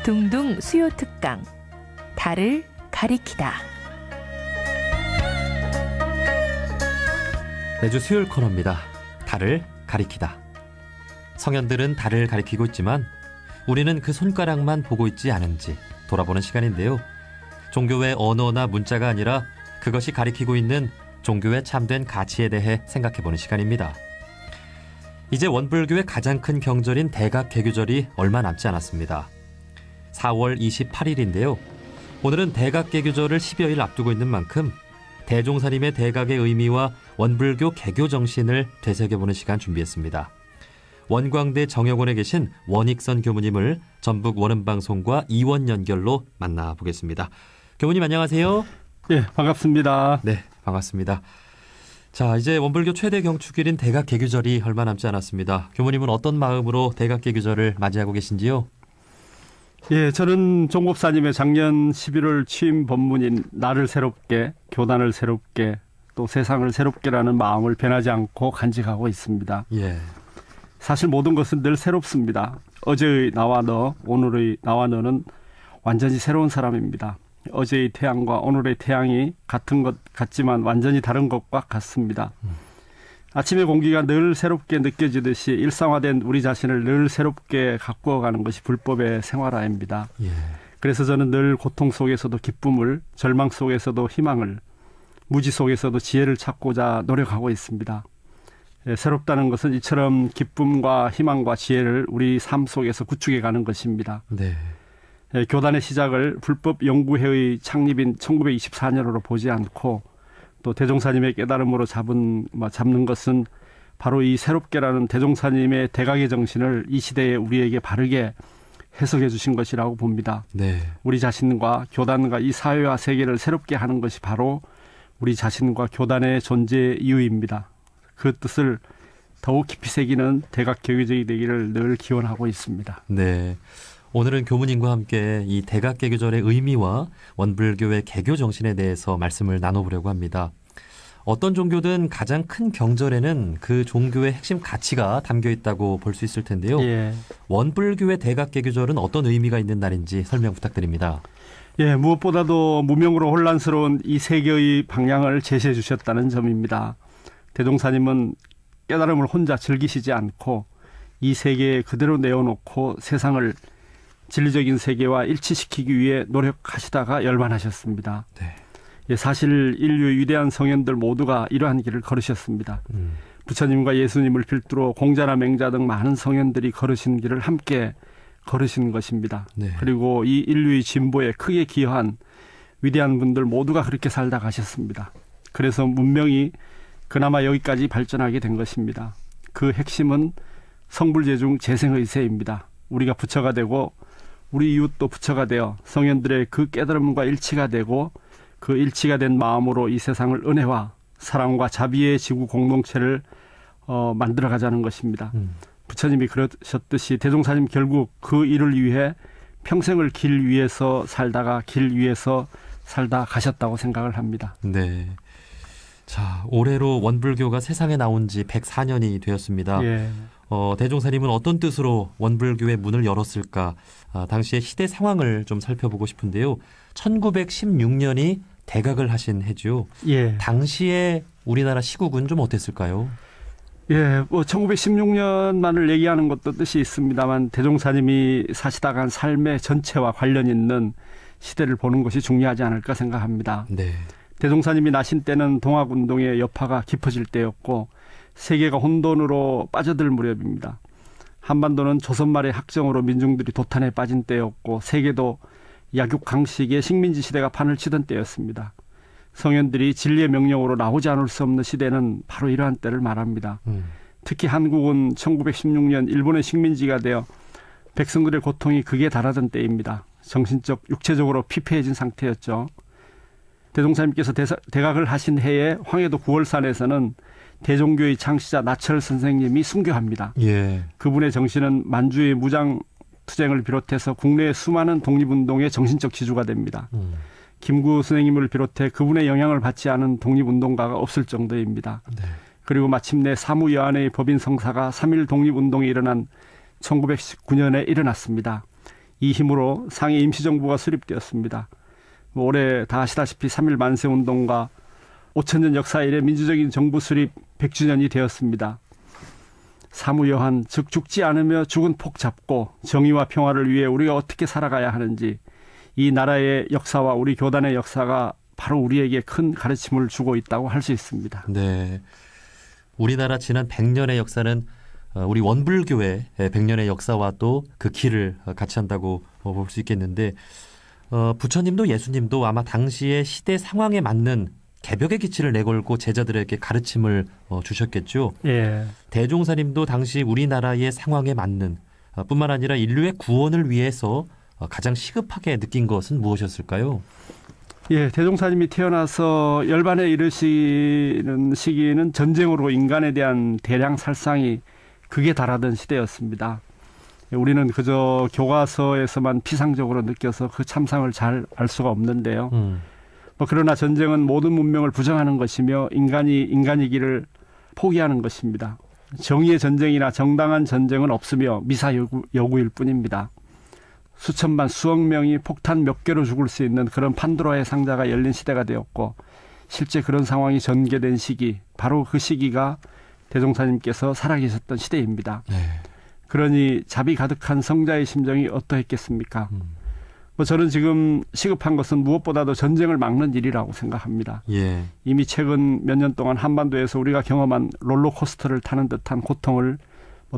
둥둥 수요 특강 달을 가리키다. 매주 수요일 코너입니다. 달을 가리키다. 성현들은 달을 가리키고 있지만 우리는 그 손가락만 보고 있지 않은지 돌아보는 시간인데요. 종교의 언어나 문자가 아니라 그것이 가리키고 있는 종교의 참된 가치에 대해 생각해보는 시간입니다. 이제 원불교의 가장 큰 경절인 대각개규절이 얼마 남지 않았습니다. 4월 28일인데요. 오늘은 대각개규절을 10여일 앞두고 있는 만큼 대종사님의 대각의 의미와 원불교 개교 정신을 되새겨보는 시간 준비했습니다. 원광대 정혁원에 계신 원익선 교무님을 전북 원음방송과 이원 연결로 만나보겠습니다. 교무님 안녕하세요. 네, 반갑습니다. 네, 반갑습니다. 자, 이제 원불교 최대 경축일인 대각개규절이 얼마 남지 않았습니다. 교무님은 어떤 마음으로 대각개규절을 맞이하고 계신지요? 예, 저는 종법사님의 작년 11월 취임 법문인 나를 새롭게, 교단을 새롭게, 또 세상을 새롭게라는 마음을 변하지 않고 간직하고 있습니다. 예. 사실 모든 것은 늘 새롭습니다. 어제의 나와 너, 오늘의 나와 너는 완전히 새로운 사람입니다. 어제의 태양과 오늘의 태양이 같은 것 같지만 완전히 다른 것과 같습니다. 아침의 공기가 늘 새롭게 느껴지듯이 일상화된 우리 자신을 늘 새롭게 가꾸어가는 것이 불법의 생활화입니다. 예. 그래서 저는 늘 고통 속에서도 기쁨을, 절망 속에서도 희망을, 무지 속에서도 지혜를 찾고자 노력하고 있습니다. 예, 새롭다는 것은 이처럼 기쁨과 희망과 지혜를 우리 삶 속에서 구축해가는 것입니다. 네. 예, 교단의 시작을 불법연구회의 창립인 1924년으로 보지 않고 또 대종사님의 깨달음으로 잡는 것은 바로 이 새롭게라는 대종사님의 대각의 정신을 이 시대에 우리에게 바르게 해석해 주신 것이라고 봅니다. 네. 우리 자신과 교단과 이 사회와 세계를 새롭게 하는 것이 바로 우리 자신과 교단의 존재 이유입니다. 그 뜻을 더욱 깊이 새기는 대각개규절이 되기를 늘 기원하고 있습니다. 네. 오늘은 교무님과 함께 이 대각개규절의 의미와 원불교의 개교 정신에 대해서 말씀을 나눠보려고 합니다. 어떤 종교든 가장 큰 경절에는 그 종교의 핵심 가치가 담겨 있다고 볼 수 있을 텐데요. 예. 원불교의 대각개규절은 어떤 의미가 있는 날인지 설명 부탁드립니다. 예, 무엇보다도 무명으로 혼란스러운 이 세계의 방향을 제시해 주셨다는 점입니다. 대종사님은 깨달음을 혼자 즐기시지 않고 이 세계에 그대로 내어놓고 세상을 진리적인 세계와 일치시키기 위해 노력하시다가 열반하셨습니다. 네. 예, 사실 인류의 위대한 성현들 모두가 이러한 길을 걸으셨습니다. 부처님과 예수님을 필두로 공자나 맹자 등 많은 성현들이 걸으신 길을 함께 걸으신 것입니다. 네. 그리고 이 인류의 진보에 크게 기여한 위대한 분들 모두가 그렇게 살다 가셨습니다. 그래서 문명이 그나마 여기까지 발전하게 된 것입니다. 그 핵심은 성불재중 재생의세입니다. 우리가 부처가 되고 우리 이웃도 부처가 되어 성현들의 그 깨달음과 일치가 되고 그 일치가 된 마음으로 이 세상을 은혜와 사랑과 자비의 지구 공동체를 만들어가자는 것입니다. 부처님이 그러셨듯이 대종사님 결국 그 일을 위해 평생을 길 위에서 살다가 길 위에서 살다 가셨다고 생각을 합니다. 네. 자, 올해로 원불교가 세상에 나온 지 104년이 되었습니다. 예. 대종사님은 어떤 뜻으로 원불교의 문을 열었을까? 당시의 시대 상황을 좀 살펴보고 싶은데요. 1916년이 대각을 하신 해죠. 예. 당시에 우리나라 시국은 좀 어땠을까요? 예, 1916년만을 얘기하는 것도 뜻이 있습니다만 대종사님이 사시다간 삶의 전체와 관련 있는 시대를 보는 것이 중요하지 않을까 생각합니다. 네. 대종사님이 나신 때는 동학운동의 여파가 깊어질 때였고 세계가 혼돈으로 빠져들 무렵입니다. 한반도는 조선 말의 학정으로 민중들이 도탄에 빠진 때였고 세계도 약육강식의 식민지 시대가 판을 치던 때였습니다. 성현들이 진리의 명령으로 나오지 않을 수 없는 시대는 바로 이러한 때를 말합니다. 특히 한국은 1916년 일본의 식민지가 되어 백성들의 고통이 극에 달하던 때입니다. 정신적, 육체적으로 피폐해진 상태였죠. 대종사님께서 대각을 하신 해에 황해도 구월산에서는 대종교의 창시자 나철 선생님이 순교합니다. 예. 그분의 정신은 만주의 무장투쟁을 비롯해서 국내의 수많은 독립운동의 정신적 지주가 됩니다. 김구 선생님을 비롯해 그분의 영향을 받지 않은 독립운동가가 없을 정도입니다. 네. 그리고 마침내 사무여한의 법인 성사가 3.1 독립운동이 일어난 1919년에 일어났습니다. 이 힘으로 상해 임시정부가 수립되었습니다. 올해 다 아시다시피 3.1 만세운동과 5천년 역사 이래 민주적인 정부 수립 100주년이 되었습니다. 사무여한, 즉 죽지 않으며 죽은 폭 잡고 정의와 평화를 위해 우리가 어떻게 살아가야 하는지, 이 나라의 역사와 우리 교단의 역사가 바로 우리에게 큰 가르침을 주고 있다고 할 수 있습니다. 네, 우리나라 지난 100년의 역사는 우리 원불교의 100년의 역사와 또 그 길을 같이 한다고 볼 수 있겠는데, 부처님도 예수님도 아마 당시의 시대 상황에 맞는 개벽의 기치를 내걸고 제자들에게 가르침을 주셨겠죠. 예. 대종사님도 당시 우리나라의 상황에 맞는 뿐만 아니라 인류의 구원을 위해서 가장 시급하게 느낀 것은 무엇이었을까요? 예, 대종사님이 태어나서 열반에 이르시는 시기는 전쟁으로 인간에 대한 대량 살상이 극에 달하던 시대였습니다. 우리는 그저 교과서에서만 피상적으로 느껴서 그 참상을 잘 알 수가 없는데요. 그러나 전쟁은 모든 문명을 부정하는 것이며 인간이 인간이기를 포기하는 것입니다. 정의의 전쟁이나 정당한 전쟁은 없으며 미사 여구일 뿐입니다. 수천만 수억 명이 폭탄 몇 개로 죽을 수 있는 그런 판도라의 상자가 열린 시대가 되었고, 실제 그런 상황이 전개된 시기, 바로 그 시기가 대종사님께서 살아계셨던 시대입니다. 네. 그러니 자비 가득한 성자의 심정이 어떠했겠습니까? 저는 지금 시급한 것은 무엇보다도 전쟁을 막는 일이라고 생각합니다. 예. 이미 최근 몇 년 동안 한반도에서 우리가 경험한 롤러코스터를 타는 듯한 고통을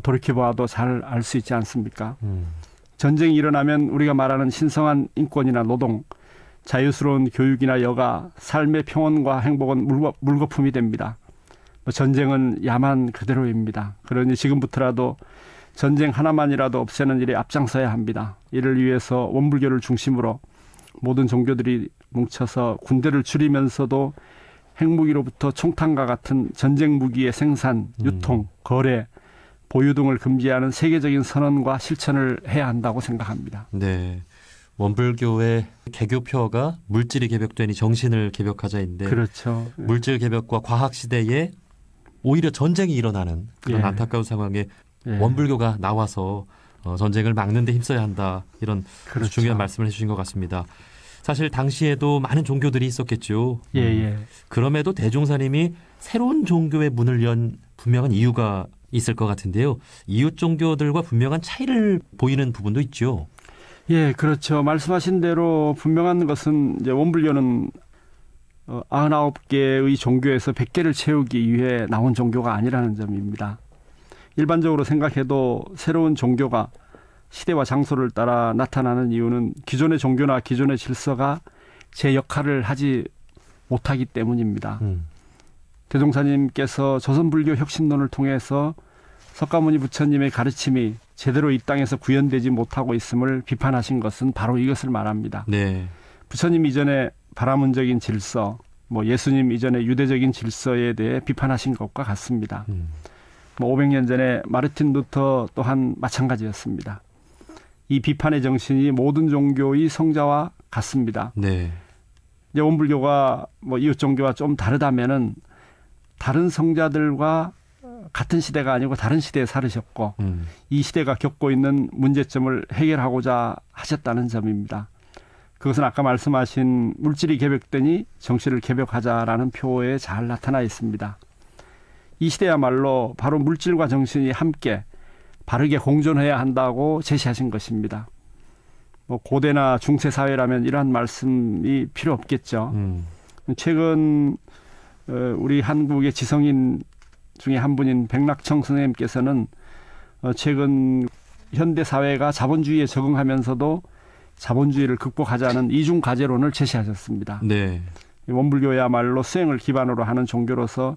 돌이켜봐도 잘 알 수 있지 않습니까? 전쟁이 일어나면 우리가 말하는 신성한 인권이나 노동, 자유스러운 교육이나 여가, 삶의 평온과 행복은 물거품이 됩니다. 전쟁은 야만 그대로입니다. 그러니 지금부터라도 전쟁 하나만이라도 없애는 일에 앞장서야 합니다. 이를 위해서 원불교를 중심으로 모든 종교들이 뭉쳐서 군대를 줄이면서도 핵무기로부터 총탄과 같은 전쟁 무기의 생산, 유통, 거래, 보유 등을 금지하는 세계적인 선언과 실천을 해야 한다고 생각합니다. 네, 원불교의 개교표가 물질이 개벽되니 정신을 개벽하자인데, 그렇죠. 물질 개벽과 과학 시대에 오히려 전쟁이 일어나는 그런 안타까운 상황에 원불교가 나와서 전쟁을 막는 데 힘써야 한다, 이런 그렇죠. 중요한 말씀을 해주신 것 같습니다. 사실 당시에도 많은 종교들이 있었겠죠. 그럼에도 대종사님이 새로운 종교의 문을 연 분명한 이유가 있을 것 같은데요. 이웃 종교들과 분명한 차이를 보이는 부분도 있죠. 예, 그렇죠. 말씀하신 대로 분명한 것은 이제 원불교는 99개의 종교에서 100개를 채우기 위해 나온 종교가 아니라는 점입니다. 일반적으로 생각해도 새로운 종교가 시대와 장소를 따라 나타나는 이유는 기존의 종교나 기존의 질서가 제 역할을 하지 못하기 때문입니다. 대종사님께서 조선불교 혁신론을 통해서 석가모니 부처님의 가르침이 제대로 이 땅에서 구현되지 못하고 있음을 비판하신 것은 바로 이것을 말합니다. 네. 부처님 이전에 바라문적인 질서, 예수님 이전의 유대적인 질서에 대해 비판하신 것과 같습니다. 500년 전에 마르틴 루터 또한 마찬가지였습니다. 이 비판의 정신이 모든 종교의 성자와 같습니다. 네. 이제 원불교가 이웃 종교와 좀 다르다면은 다른 성자들과 같은 시대가 아니고 다른 시대에 살으셨고 이 시대가 겪고 있는 문제점을 해결하고자 하셨다는 점입니다. 그것은 아까 말씀하신 물질이 개벽되니 정신을 개벽하자라는 표에 잘 나타나 있습니다. 이 시대야말로 바로 물질과 정신이 함께 바르게 공존해야 한다고 제시하신 것입니다. 고대나 중세 사회라면 이러한 말씀이 필요 없겠죠. 최근 우리 한국의 지성인 중에 한 분인 백낙청 선생님께서는 최근 현대 사회가 자본주의에 적응하면서도 자본주의를 극복하자는 이중 과제론을 제시하셨습니다. 네. 원불교야말로 수행을 기반으로 하는 종교로서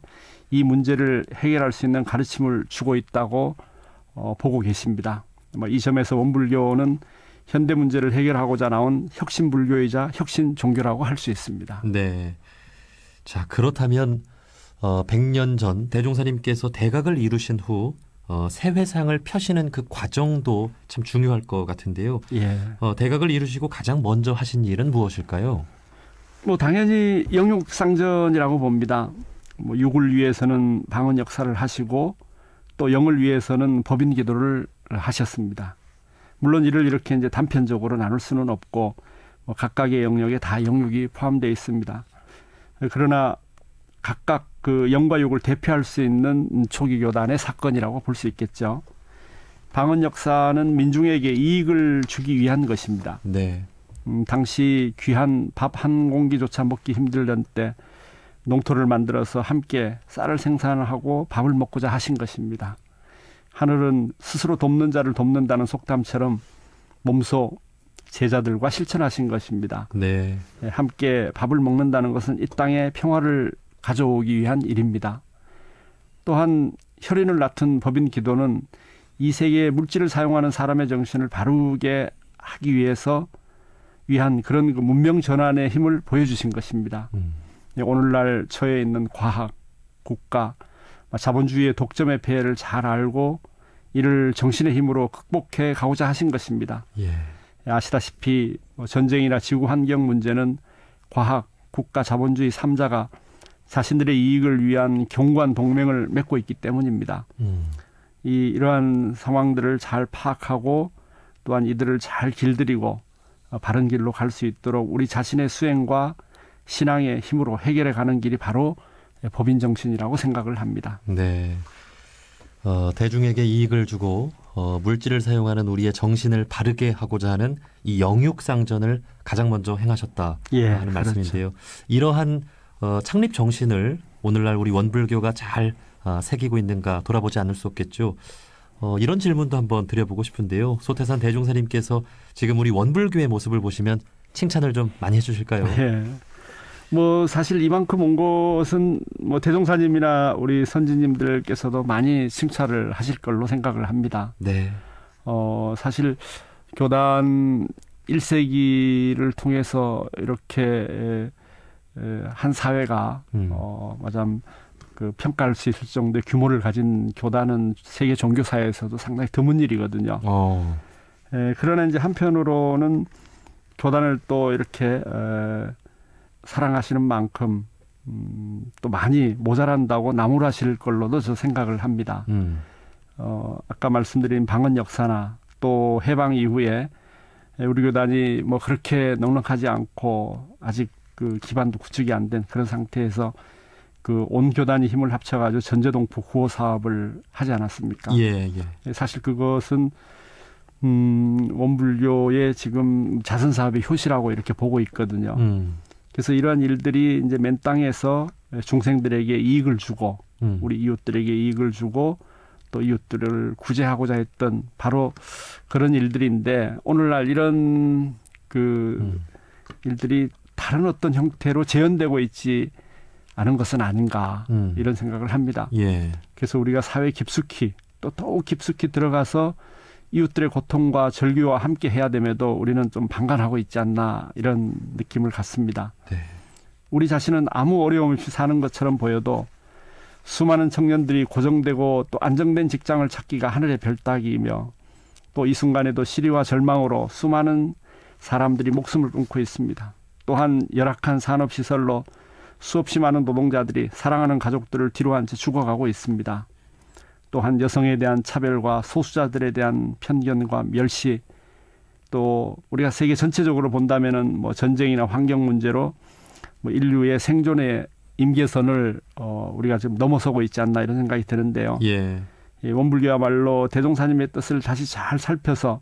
이 문제를 해결할 수 있는 가르침을 주고 있다고 보고 계십니다. 이 점에서 원불교는 현대 문제를 해결하고자 나온 혁신불교이자 혁신종교라고 할 수 있습니다. 네. 자, 그렇다면 100년 전 대종사님께서 대각을 이루신 후 세회상을 펴시는 그 과정도 참 중요할 것 같은데요. 예. 대각을 이루시고 가장 먼저 하신 일은 무엇일까요? 당연히 영육상전이라고 봅니다. 육을 위해서는 방언 역사를 하시고 또 영을 위해서는 법인 기도를 하셨습니다. 물론 이를 이렇게 이제 단편적으로 나눌 수는 없고 뭐 각각의 영역에 다 영육이 포함되어 있습니다. 그러나 각각 그 영과 육을 대표할 수 있는 초기 교단의 사건이라고 볼 수 있겠죠. 방언 역사는 민중에게 이익을 주기 위한 것입니다. 네. 당시 귀한 밥 한 공기조차 먹기 힘들던 때 농토를 만들어서 함께 쌀을 생산하고 밥을 먹고자 하신 것입니다. 하늘은 스스로 돕는 자를 돕는다는 속담처럼 몸소 제자들과 실천하신 것입니다. 네. 함께 밥을 먹는다는 것은 이 땅에 평화를 가져오기 위한 일입니다. 또한 혈인을 낳은 법인 기도는 이 세계의 물질을 사용하는 사람의 정신을 바르게 하기 위한 그런 그 문명 전환의 힘을 보여주신 것입니다. 오늘날 처해 있는 과학, 국가, 자본주의의 독점의 폐해를 잘 알고 이를 정신의 힘으로 극복해 가고자 하신 것입니다. 예. 아시다시피 전쟁이나 지구 환경 문제는 과학, 국가, 자본주의 3자가 자신들의 이익을 위한 견고한 동맹을 맺고 있기 때문입니다. 이러한 상황들을 잘 파악하고 또한 이들을 잘 길들이고 바른 길로 갈 수 있도록 우리 자신의 수행과 신앙의 힘으로 해결해 가는 길이 바로 법인 정신이라고 생각을 합니다. 네. 대중에게 이익을 주고 물질을 사용하는 우리의 정신을 바르게 하고자 하는 이 영육상전을 가장 먼저 행하셨다 하는 말씀인데요. 그렇죠. 이러한 창립 정신을 오늘날 우리 원불교가 잘 새기고 있는가 돌아보지 않을 수 없겠죠. 이런 질문도 한번 드려보고 싶은데요. 소태산 대종사님께서 지금 우리 원불교의 모습을 보시면 칭찬을 좀 많이 해주실까요? 네. 뭐 사실 이만큼 온 것은 뭐 대종사님이나 우리 선지님들께서도 많이 칭찬을 하실 걸로 생각을 합니다. 네. 사실 교단 1세기를 통해서 이렇게 한 사회가 마참 그 평가할 수 있을 정도의 규모를 가진 교단은 세계 종교사에서도 상당히 드문 일이거든요. 그러나 이제 한편으로는 교단을 또 이렇게 사랑하시는 만큼 또 많이 모자란다고 나무라실 걸로도 저 생각을 합니다. 아까 말씀드린 방언 역사나 또 해방 이후에 우리 교단이 뭐 그렇게 넉넉하지 않고 아직 그 기반도 구축이 안 된 그런 상태에서 그 온 교단이 힘을 합쳐가지고 전제동포 구호 사업을 하지 않았습니까? 예. 사실 그것은 원불교의 지금 자선 사업의 효시라고 이렇게 보고 있거든요. 그래서 이러한 일들이 이제 맨 땅에서 중생들에게 이익을 주고 우리 이웃들에게 이익을 주고 또 이웃들을 구제하고자 했던 바로 그런 일들인데 오늘날 이런 그 일들이 다른 어떤 형태로 재현되고 있지 않은 것은 아닌가 이런 생각을 합니다. 예. 그래서 우리가 사회 깊숙이 또 더욱 깊숙이 들어가서 이웃들의 고통과 절규와 함께 해야 됨에도 우리는 좀 방관하고 있지 않나 이런 느낌을 갖습니다. 네. 우리 자신은 아무 어려움 없이 사는 것처럼 보여도 수많은 청년들이 고정되고 또 안정된 직장을 찾기가 하늘의 별 따기이며 또 이 순간에도 시리와 절망으로 수많은 사람들이 목숨을 끊고 있습니다. 또한 열악한 산업시설로 수없이 많은 노동자들이 사랑하는 가족들을 뒤로한 채 죽어가고 있습니다. 또한 여성에 대한 차별과 소수자들에 대한 편견과 멸시 또 우리가 세계 전체적으로 본다면은 뭐 전쟁이나 환경 문제로 뭐 인류의 생존의 임계선을 우리가 지금 넘어서고 있지 않나 이런 생각이 드는데요. 예. 원불교야말로 대종사님의 뜻을 다시 잘 살펴서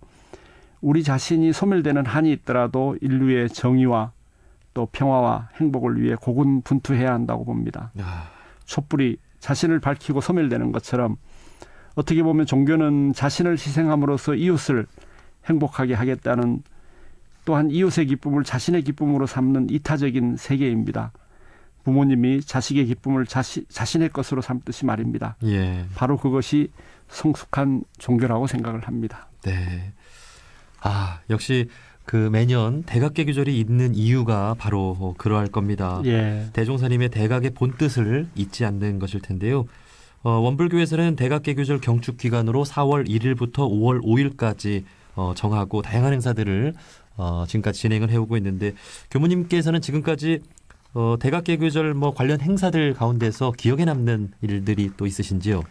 우리 자신이 소멸되는 한이 있더라도 인류의 정의와 또 평화와 행복을 위해 고군분투해야 한다고 봅니다. 촛불이 자신을 밝히고 소멸되는 것처럼 어떻게 보면 종교는 자신을 희생함으로써 이웃을 행복하게 하겠다는 또한 이웃의 기쁨을 자신의 기쁨으로 삼는 이타적인 세계입니다. 부모님이 자식의 기쁨을 자신의 것으로 삼듯이 말입니다. 예. 바로 그것이 성숙한 종교라고 생각을 합니다. 네. 역시 그 매년 대각개규절이 있는 이유가 바로 그러할 겁니다. 예. 대종사님의 대각의 본뜻을 잊지 않는 것일 텐데요. 원불교에서는 대각개규절 경축 기간으로 4월 1일부터 5월 5일까지 정하고 다양한 행사들을 지금까지 진행을 해오고 있는데 교무님께서는 지금까지 대각개규절 뭐 관련 행사들 가운데서 기억에 남는 일들이 또 있으신지요?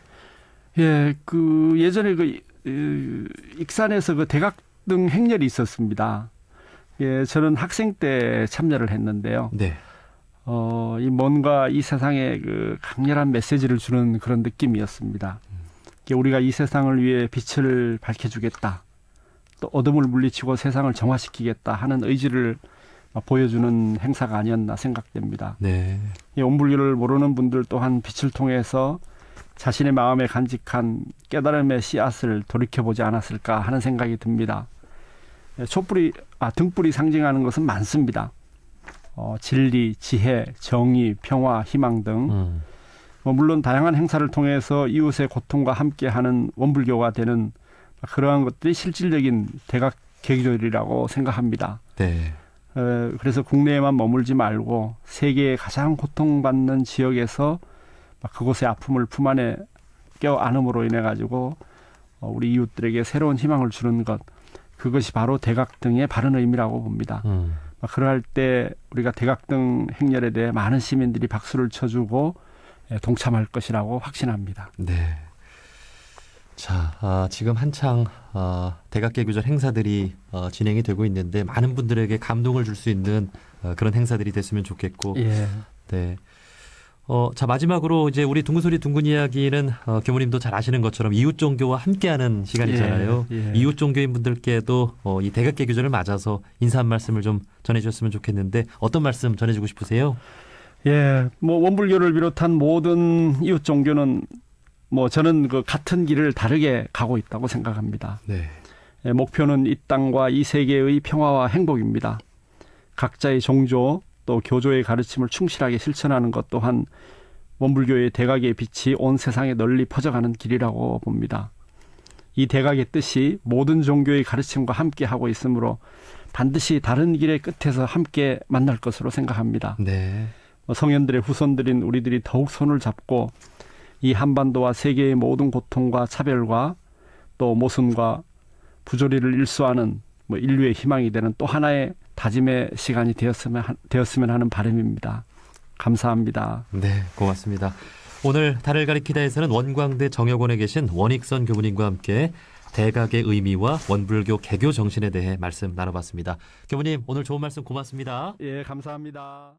예, 그 예전에 그 익산에서 그 대각 대각등 행렬이 있었습니다. 예, 저는 학생 때 참여를 했는데요. 네. 이 뭔가 이 세상에 그 강렬한 메시지를 주는 그런 느낌이었습니다. 우리가 이 세상을 위해 빛을 밝혀주겠다. 또 어둠을 물리치고 세상을 정화시키겠다 하는 의지를 보여주는 행사가 아니었나 생각됩니다. 네. 이 원불교를 모르는 분들 또한 빛을 통해서 자신의 마음에 간직한 깨달음의 씨앗을 돌이켜보지 않았을까 하는 생각이 듭니다. 등불이 상징하는 것은 많습니다. 진리, 지혜, 정의, 평화, 희망 등 물론 다양한 행사를 통해서 이웃의 고통과 함께하는 원불교가 되는 그러한 것들이 실질적인 대각 개교절이라고 생각합니다. 네. 그래서 국내에만 머물지 말고 세계의 가장 고통받는 지역에서 그곳의 아픔을 품 안에 껴안음으로 인해 가지고 우리 이웃들에게 새로운 희망을 주는 것, 그것이 바로 대각등의 바른 의미라고 봅니다. 그러할 때 우리가 대각등 행렬에 대해 많은 시민들이 박수를 쳐주고 동참할 것이라고 확신합니다. 네. 자, 지금 한창 대각개교절 행사들이 진행이 되고 있는데 많은 분들에게 감동을 줄 수 있는 그런 행사들이 됐으면 좋겠고. 예. 네. 자, 마지막으로 이제 우리 둥근소리 둥근 이야기는 교무님도 잘 아시는 것처럼 이웃 종교와 함께하는 시간이잖아요. 예. 이웃 종교인 분들께도 이 대각개교절을 맞아서 인사 한 말씀을 좀 전해주셨으면 좋겠는데 어떤 말씀 전해주고 싶으세요? 예, 원불교를 비롯한 모든 이웃 종교는 저는 그 같은 길을 다르게 가고 있다고 생각합니다. 네. 예, 목표는 이 땅과 이 세계의 평화와 행복입니다. 각자의 종교 또 교조의 가르침을 충실하게 실천하는 것 또한 원불교의 대각의 빛이 온 세상에 널리 퍼져가는 길이라고 봅니다. 이 대각의 뜻이 모든 종교의 가르침과 함께 하고 있으므로 반드시 다른 길의 끝에서 함께 만날 것으로 생각합니다. 네. 성현들의 후손들인 우리들이 더욱 손을 잡고 이 한반도와 세계의 모든 고통과 차별과 또 모순과 부조리를 일소하는 인류의 희망이 되는 또 하나의 다짐의 시간이 되었으면 하는 바람입니다. 감사합니다. 네, 고맙습니다. 오늘 달을 가리키다에서는 원광대 정혁원에 계신 원익선 교무님과 함께 대각의 의미와 원불교 개교 정신에 대해 말씀 나눠봤습니다. 교무님, 오늘 좋은 말씀 고맙습니다. 예, 감사합니다.